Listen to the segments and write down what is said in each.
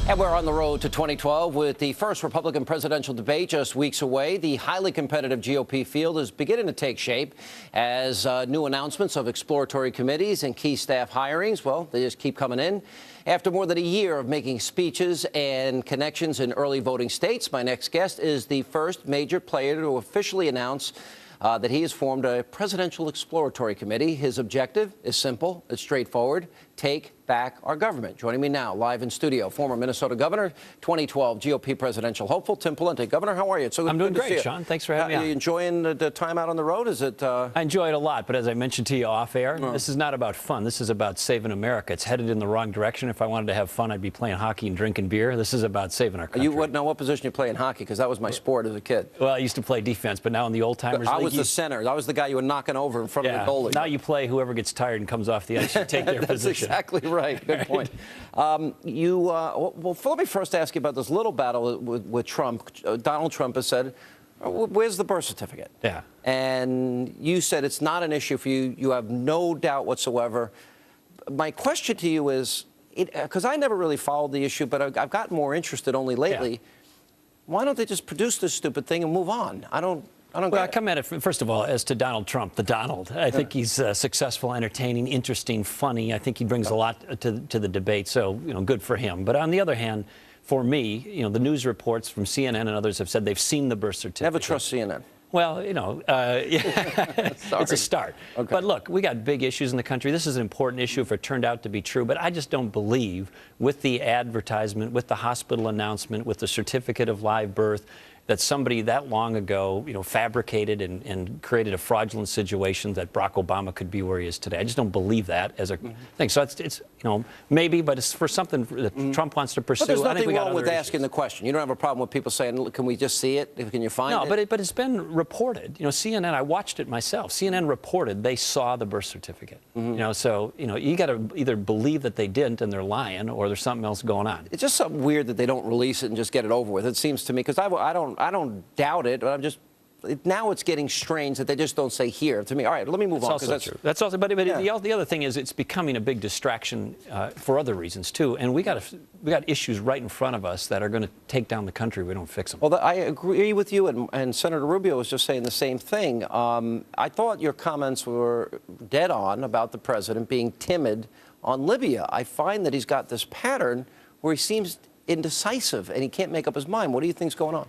And we're on the road to 2012 with the first Republican presidential debate just weeks away. The highly competitive GOP field is beginning to take shape as new announcements of exploratory committees and key staff hirings, well, they just keep coming in. After more than a year of making speeches and connections in early voting states, my next guest is the first major player to officially announce that he has formed a presidential exploratory committee. His objective is simple, it's straightforward: take back our government. Joining me now, live in studio, former Minnesota Governor, 2012 GOP presidential hopeful, Tim Pawlenty. Governor, how are you? It's so I'm doing good to see great, you. Sean. Thanks for having me on. Are you enjoying the time out on the road? Is it? I enjoy it a lot, but as I mentioned to you off air, this is not about fun. This is about saving America. It's headed in the wrong direction. If I wanted to have fun, I'd be playing hockey and drinking beer. This is about saving our country. What position you play in hockey? Because that was my sport as a kid. Well, I used to play defense, but now in the old-timers league, I was the center. I was the guy you were knocking over in front of the goalie. Now you play whoever gets tired and comes off the ice. You take their That's position. Exactly right. Good point. Well, let me first ask you about this little battle with Trump. Donald Trump has said, where's the birth certificate? Yeah. And you said it's not an issue for you. You have no doubt whatsoever. My question to you is, because I never really followed the issue, but I've gotten more interested only lately. Yeah. Why don't they just produce this stupid thing and move on? I don't Well, I come at it, first of all, as to Donald Trump, the Donald. I think he's successful, entertaining, interesting, funny. I think he brings a lot to the debate, so, good for him. But on the other hand, for me, the news reports from CNN and others have said they've seen the birth certificate. Never trust CNN. Well, it's a start. Okay. But look, we got big issues in the country. This is an important issue if it turned out to be true. But I just don't believe, with the advertisement, with the hospital announcement, with the certificate of live birth, that somebody that long ago, fabricated and created a fraudulent situation that Barack Obama could be where he is today. I just don't believe that as a thing. So it's maybe, but it's for something that Trump wants to pursue. But there's I think nothing we got wrong with other asking issues. the question. You don't have a problem with people saying, can we just see it? Can you find it? No, but it's been reported. CNN, I watched it myself. CNN reported they saw the birth certificate. So you got to either believe that they didn't and they're lying, or there's something else going on. It's just something weird that they don't release it and just get it over with. It seems to me, because I don't doubt it, but I'm just, now it's getting strange that they just don't say here to me. All right, let me move on. That's also true. That's also, but the other thing is it's becoming a big distraction for other reasons too. And we got issues right in front of us that are going to take down the country if we don't fix them. Well, I agree with you, and Senator Rubio was just saying the same thing. I thought your comments were dead on about the president being timid on Libya. I find that he's got this pattern where he seems indecisive and he can't make up his mind. What do you think's going on?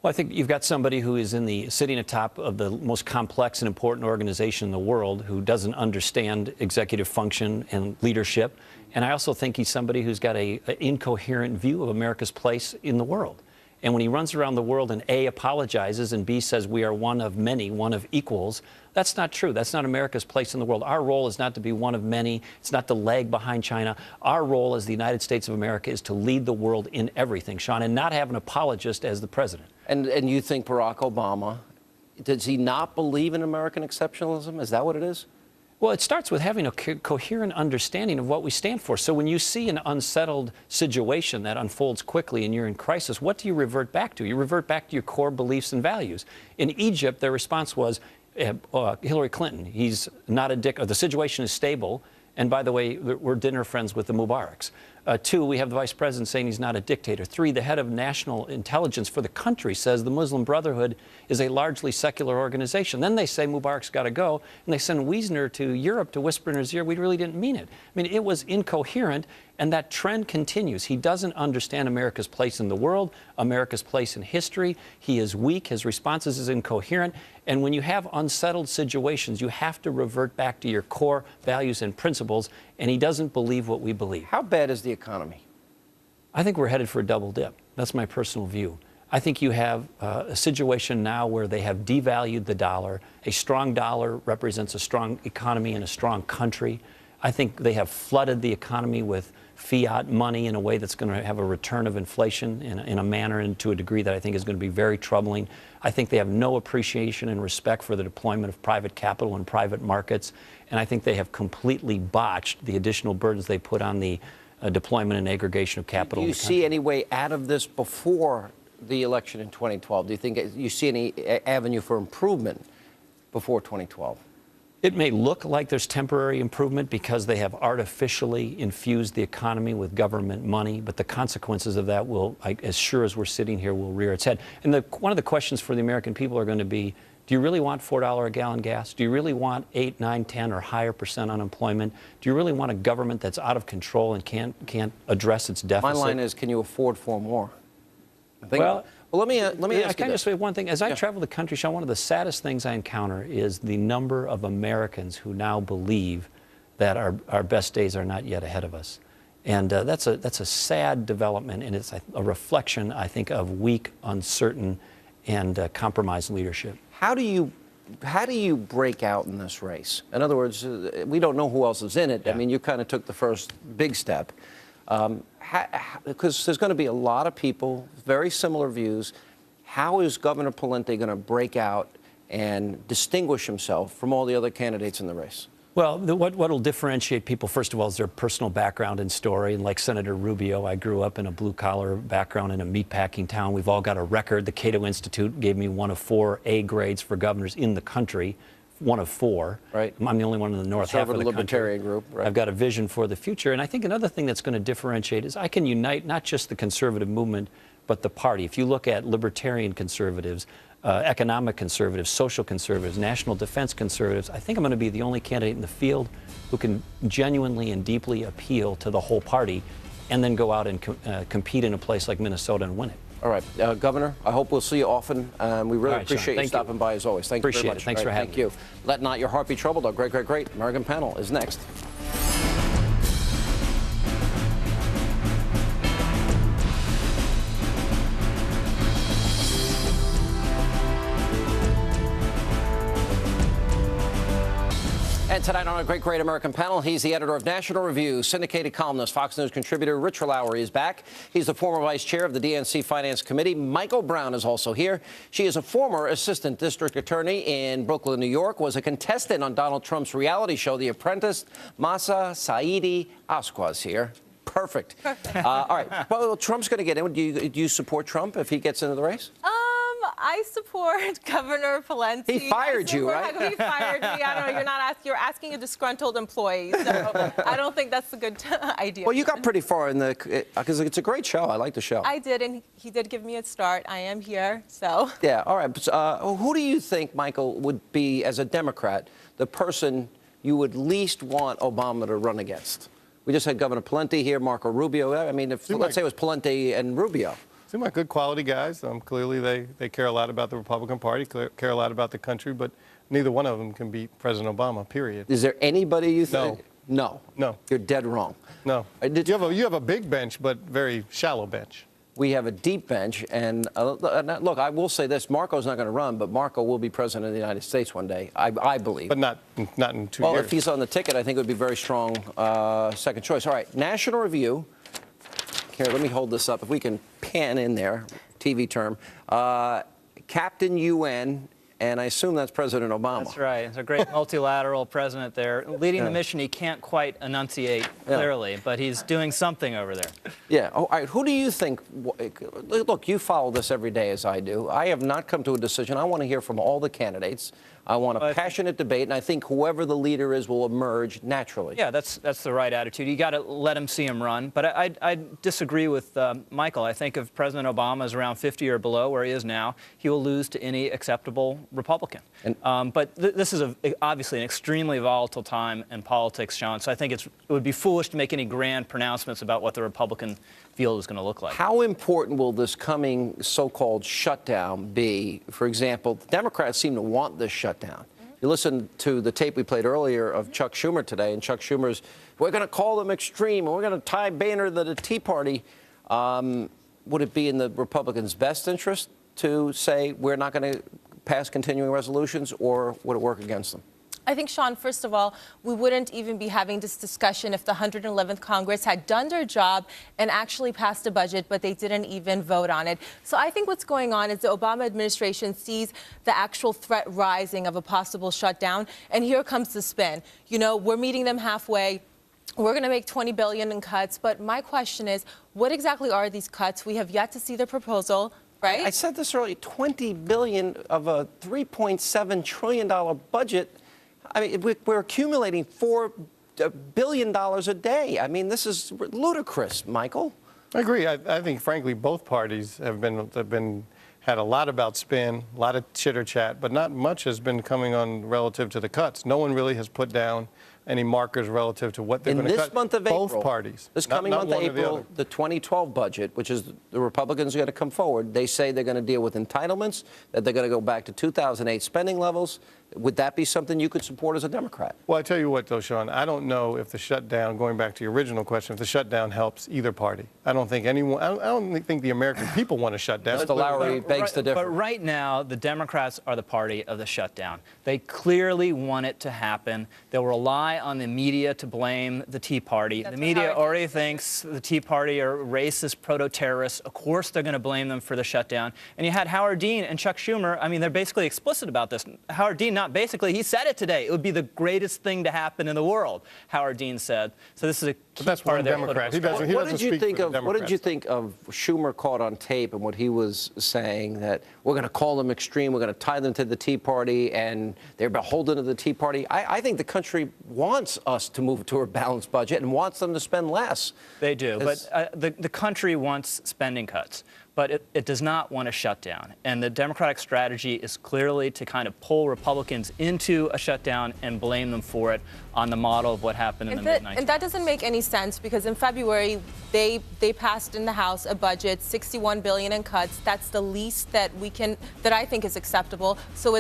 Well, I think you've got somebody who is sitting atop of the most complex and important organization in the world, who doesn't understand executive function and leadership. And I also think he's somebody who's got an incoherent view of America's place in the world. And when he runs around the world and A, apologizes, and B, says we are one of many, one of equals, that's not true. That's not America's place in the world. Our role is not to be one of many. It's not to lag behind China. Our role as the United States of America is to lead the world in everything, Sean, and not have an apologist as the president. And you think Barack Obama, does he not believe in American exceptionalism? Is that what it is? Well, it starts with having a coherent understanding of what we stand for. So when you see an unsettled situation that unfolds quickly and you're in crisis, what do you revert back to? You revert back to your core beliefs and values. In Egypt, their response was, Hillary Clinton, he's not a dick, or the situation is stable. And by the way, we're dinner friends with the Mubaraks. 2, we have the vice president saying he's not a dictator. 3, the head of national intelligence for the country says the Muslim Brotherhood is a largely secular organization. Then they say Mubarak's got to go, and they send Wiesner to Europe to whisper in his ear, we really didn't mean it. I mean, it was incoherent, and that trend continues. He doesn't understand America's place in the world, America's place in history. He is weak. His responses is incoherent. And when you have unsettled situations, you have to revert back to your core values and principles, and he doesn't believe what we believe. How bad is the economy? I think we're headed for a double dip. That's my personal view. I think you have a situation now where they have devalued the dollar. A strong dollar represents a strong economy and a strong country. I think they have flooded the economy with fiat money in a way that's going to have a return of inflation in a manner and to a degree that I think is going to be very troubling. I think they have no appreciation and respect for the deployment of private capital and private markets. And I think they have completely botched the additional burdens they put on the deployment and aggregation of capital. Do you see any way out of this before the election in 2012? Do you think you see any avenue for improvement before 2012? It may look like there's temporary improvement because they have artificially infused the economy with government money, but the consequences of that will, as sure as we're sitting here, will rear its head. And one of the questions for the American people are going to be, do you really want $4 a gallon gas? Do you really want 8, 9, 10 or higher % unemployment? Do you really want a government that's out of control and can't address its deficit? My line is, can you afford 4 more? Well, let me ask you I can this. just say one thing. As I travel the country, Sean, one of the saddest things I encounter is the number of Americans who now believe that our best days are not yet ahead of us. And that's a sad development, and it's a reflection, I think, of weak, uncertain, and compromised leadership. How do you break out in this race? In other words, we don't know who else is in it. Yeah. I mean, you kind of took the first big step. Because there's going to be a lot of people, very similar views. How is Governor Pawlenty going to break out and distinguish himself from all the other candidates in the race? Well, what will differentiate people, first of all, is their personal background and story. And like Senator Rubio, I grew up in a blue-collar background in a meatpacking town. We've all got a record. The Cato Institute gave me 1 of 4 A grades for governors in the country. 1 of 4. Right. I'm the only one in the north half of the libertarian country. group. Right. I've got a vision for the future. And I think another thing that's going to differentiate is I can unite not just the conservative movement, but the party. If you look at libertarian conservatives, economic conservatives, social conservatives, national defense conservatives, I think I'm going to be the only candidate in the field who can genuinely and deeply appeal to the whole party and then go out and compete in a place like Minnesota and win it. All right, Governor, I hope we'll see you often. We really Right, Sean. appreciate you Thank stopping by as always. Thank you very Appreciate much. it. Thanks for having me. Thank you. Let not your heart be troubled. Our great American panel is next. And tonight on our great American panel, he's the editor of National Review, syndicated columnist, Fox News contributor Rich Lowry is back. He's the former vice chair of the DNC Finance Committee. Michael Brown is also here. She is a former assistant district attorney in Brooklyn, New York, was a contestant on Donald Trump's reality show, The Apprentice. Masa Saidi Asqua's here. Perfect. All right. Well, Trump's going to get in. Do you support Trump if he gets into the race? I support Governor Pawlenty. He fired you, right? He fired me. I don't know. You're asking a disgruntled employee, so I don't think that's a good idea. Well, you got pretty far in the, because it's a great show. I like the show. I did, and he did give me a start. I am here, so. Yeah, all right. Who do you think, Michael, would be, as a Democrat, the person you would least want Obama to run against? We just had Governor Pawlenty here, Marco Rubio. I mean, let's say it was Pawlenty and Rubio. Seem like good quality guys. Clearly, they care a lot about the Republican Party, care a lot about the country, but neither one of them can beat President Obama, period. Is there anybody you think? No. You're dead wrong. No. You have a big bench, but very shallow bench. We have a deep bench, and look, I will say this: Marco's not going to run, but Marco will be president of the United States one day, I believe. But not in 2 years. Well, if he's on the ticket, I think it would be very strong second choice. All right, National Review. Here, let me hold this up. If we can pan in there, TV term. Captain UN, and I assume that's President Obama. That's right. It's a great multilateral president there. Leading the mission he can't quite enunciate clearly, but he's doing something over there. Yeah. Oh, all right. Who do you think? Look, you follow this every day as I do. I have not come to a decision. I want to hear from all the candidates. I want a passionate debate, and I think whoever the leader is will emerge naturally. Yeah, that's the right attitude. You got to let him see him run. But I disagree with Michael. I think if President Obama is around 50 or below, where he is now, he will lose to any acceptable Republican. But this is obviously an extremely volatile time in politics, Sean. So I think it would be foolish to make any grand pronouncements about what the Republican field is going to look like. How important will this coming so-called shutdown be? For example, the Democrats seem to want this shutdown. You listen to the tape we played earlier of Chuck Schumer today, and Chuck Schumer's, we're going to call them extreme, and we're going to tie Boehner to the Tea Party. Would it be in the Republicans' best interest to say we're not going to pass continuing resolutions, or would it work against them? I think, Sean, first of all, we wouldn't even be having this discussion if the 111th Congress had done their job and actually passed a budget, but they didn't even vote on it. So I think what's going on is the Obama administration sees the actual threat rising of a possible shutdown, and here comes the spin. You know, we're meeting them halfway. We're going to make $20 billion in cuts, but my question is, what exactly are these cuts? We have yet to see the proposal. Right? I said this earlier, $20 billion of a $3.7 trillion budget. I mean, we're accumulating $4 billion a day. I mean, this is ludicrous, Michael. I agree. I think, frankly, both parties have had a lot about spin, a lot of chitter chat, but not much has been coming on relative to the cuts. No one really has put down any markers relative to what they're going to cut. In this month of April, both parties. This coming month of April, the 2012 budget, which is the Republicans are going to come forward, they say they're going to deal with entitlements, that they're going to go back to 2008 spending levels. Would that be something you could support as a Democrat? Well, I tell you what, though, Sean, I don't know if the shutdown, going back to your original question, if the shutdown helps either party. I don't think anyone, I don't think the American people want to shut down. Mr. Lowry begs to differ. But right now, the Democrats are the party of the shutdown. They clearly want it to happen. They'll rely on the media to blame the Tea Party. The media already thinks the Tea Party are racist proto-terrorists. Of course, they're going to blame them for the shutdown. And you had Howard Dean and Chuck Schumer. I mean, they're basically explicit about this. Howard Dean, not basically, he said it today. It would be the greatest thing to happen in the world, Howard Dean said. So this is a key part of their Democrat. What did you think of Schumer caught on tape and what he was saying, that we're going to call them extreme, we're going to tie them to the Tea Party, and they're beholden to the Tea Party? I think the country wants us to move to a balanced budget and wants them to spend less. They do, but the country wants spending cuts, but it does not want a shutdown. And the Democratic strategy is clearly to kind of pull Republicans into a shutdown and blame them for it on the model of what happened in the mid-90s. And that doesn't make any sense, because in February, they passed in the House a budget, $61 billion in cuts. That's the least that I think is acceptable. So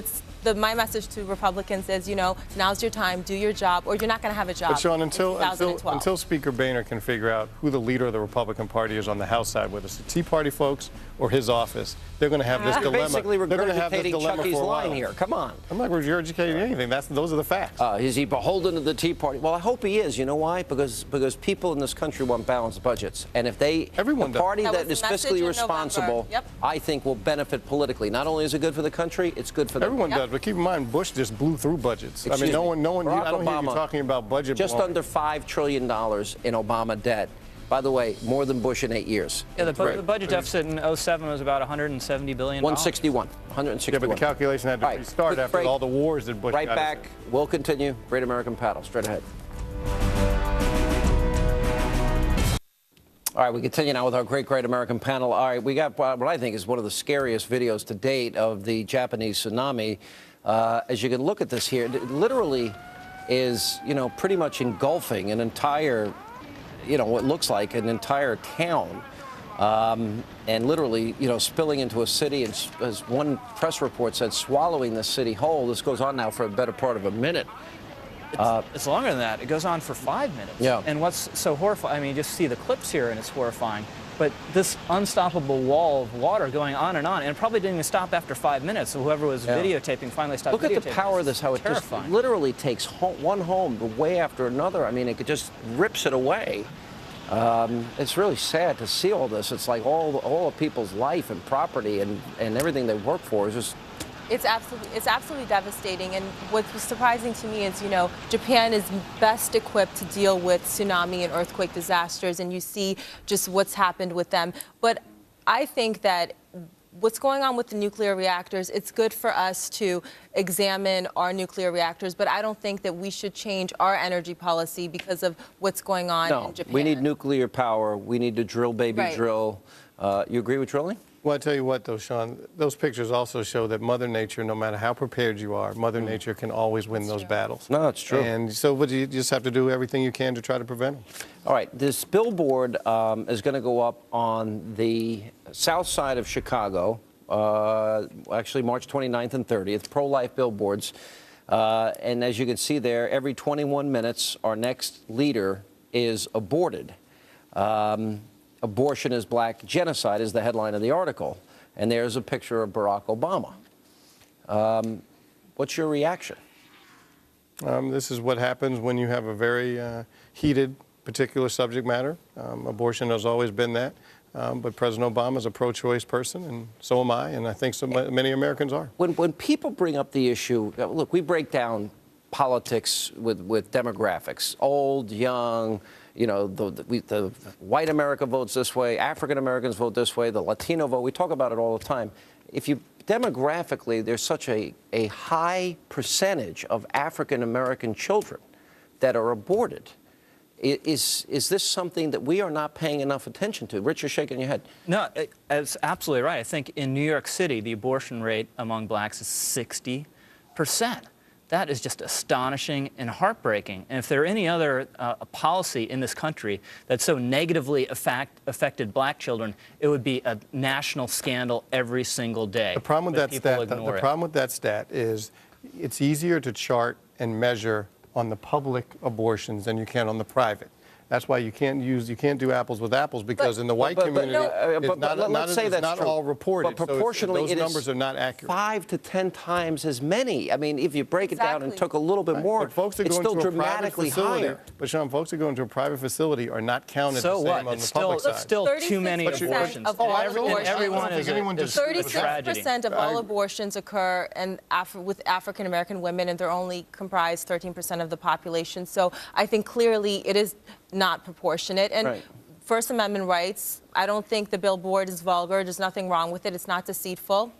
my message to Republicans is, now's your time, do your job, or you're not going to have a job. But Sean, until Speaker Boehner can figure out who the leader of the Republican Party is on the House side, whether it's the Tea Party folks or his office, they're going to have this dilemma. Basically they're going to have this dilemma Chucky's for a while. line here. Come on. I'm not regurgitating anything. Those are the facts. Is he beholden to the Tea Party? Well, I hope he is. You know why? Because people in this country want balanced budgets, and if the party that is fiscally responsible, I think, will benefit politically. Not only is it good for the country, it's good for them. Everyone does, but keep in mind, Bush just blew through budgets. I mean, no one. I don't hear you talking about budget. Just under $5 trillion in Obama debt. By the way, more than Bush in 8 years. Yeah, the budget deficit in 07 was about $170 billion. 161. Yeah, but the calculation had to restart after all the wars that Bush got us in. Right back. We'll continue. Great American Paddle. Straight ahead. All right, we continue now with our great American panel. All right, we got what I think is one of the scariest videos to date of the Japanese tsunami. As you can look at this here, it literally is, pretty much engulfing an entire, what looks like an entire town, and literally, spilling into a city, and as one press report said, swallowing the city whole. This goes on now for a better part of a minute. It's longer than that. It goes on for 5 minutes. Yeah. And what's so horrifying, I mean, you just see the clips here, and it's horrifying. But this unstoppable wall of water going on, and it probably didn't even stop after 5 minutes. So whoever was videotaping finally stopped videotaping. Look at the power of this, how it just literally takes one home way after another. I mean, it just rips it away. It's really sad to see all this. It's like all of people's life and property and everything they work for is just... It's absolutely devastating. And what's surprising to me is, Japan is best equipped to deal with tsunami and earthquake disasters, and you see just what's happened with them. But I think that what's going on with the nuclear reactors, it's good for us to examine our nuclear reactors, but I don't think that we should change our energy policy because of what's going on in Japan. We need nuclear power. We need to drill, baby, drill. You agree with drilling? Well, I tell you what, though, Sean, those pictures also show that Mother Nature, no matter how prepared you are, Mother Nature can always win those battles. No, it's true. And so you just have to do everything you can to try to prevent them. All right, this billboard is going to go up on the south side of Chicago, actually March 29th and 30th, pro-life billboards. And as you can see there, every 21 minutes, our next leader is aborted. Abortion is black genocide is the headline of the article. And there's a picture of Barack Obama. What's your reaction? This is what happens when you have a very heated particular subject matter. Abortion has always been that. But President Obama is a pro-choice person, and so am I, and I think so many Americans are. When people bring up the issue, look, we break down politics with demographics, old, young. The white America votes this way, African Americans vote this way, the Latino vote. We talk about it all the time. If you demographically, there's such a high percentage of African-American children that are aborted. Is this something that we are not paying enough attention to? Rich, you're shaking your head. No, that's absolutely right. I think in New York City, the abortion rate among blacks is 60%. That is just astonishing and heartbreaking. And if there are any other policy in this country that so negatively affected black children, it would be a national scandal every single day. The problem with that stat is it's easier to chart and measure on the public abortions than you can on the private. That's why you can't do apples with apples, because in the white community, it's not all reported. But proportionally, those numbers are not accurate. 5 to 10 times as many. I mean, if you break it down and took a little bit more, it's still dramatically higher. But Sean, folks that go into a private facility are not counted the same on the public side. It's still too many abortions. Of all Everyone is a tragedy. 36% of all abortions occur with African American women, and they're only comprised 13% of the population. So I think clearly it is not proportionate. And First Amendment rights, I don't think the billboard is vulgar. There's nothing wrong with it. It's not deceitful.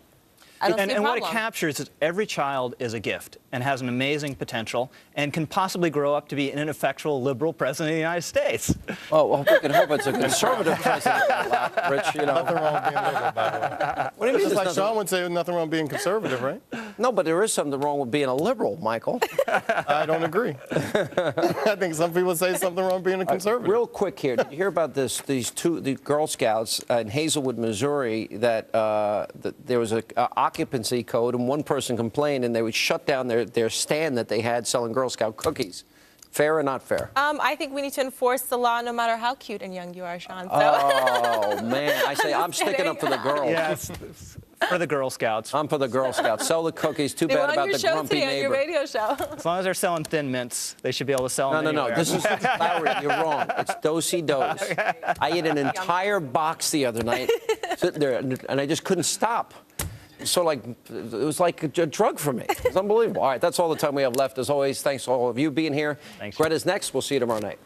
I don't see a problem. What it captures is every child is a gift and has an amazing potential and can possibly grow up to be an ineffectual liberal president of the United States. Well, we can hope it's a conservative president, Rich. You know. Nothing wrong with being liberal, by the way. What do you mean? Just like Sean would say, there's nothing wrong with being conservative, right? No, but there is something wrong with being a liberal, Michael. I don't agree. I think some people say something wrong with being a conservative. Real quick here, did you hear about the Girl Scouts in Hazelwood, Missouri, that there was an occupancy code, and one person complained, and they would shut down their stand that they had selling Girl Scout cookies. Fair or not fair? I think we need to enforce the law no matter how cute and young you are, Sean. So. Oh, man. I say I'm sticking up for the girls. Yes, for the Girl Scouts. I'm for the Girl Scouts. Sell the cookies. Too they bad about the grumpy neighbor. On your radio show. As long as they're selling Thin Mints, they should be able to sell them anywhere. No. This is Larry. You're wrong. It's Do-si-dos. I ate an entire box the other night, sitting there, and I just couldn't stop. So it was like a drug for me. It's unbelievable. All right, that's all the time we have left. As always, thanks to all of you being here. Thanks. Greta's next. We'll see you tomorrow night.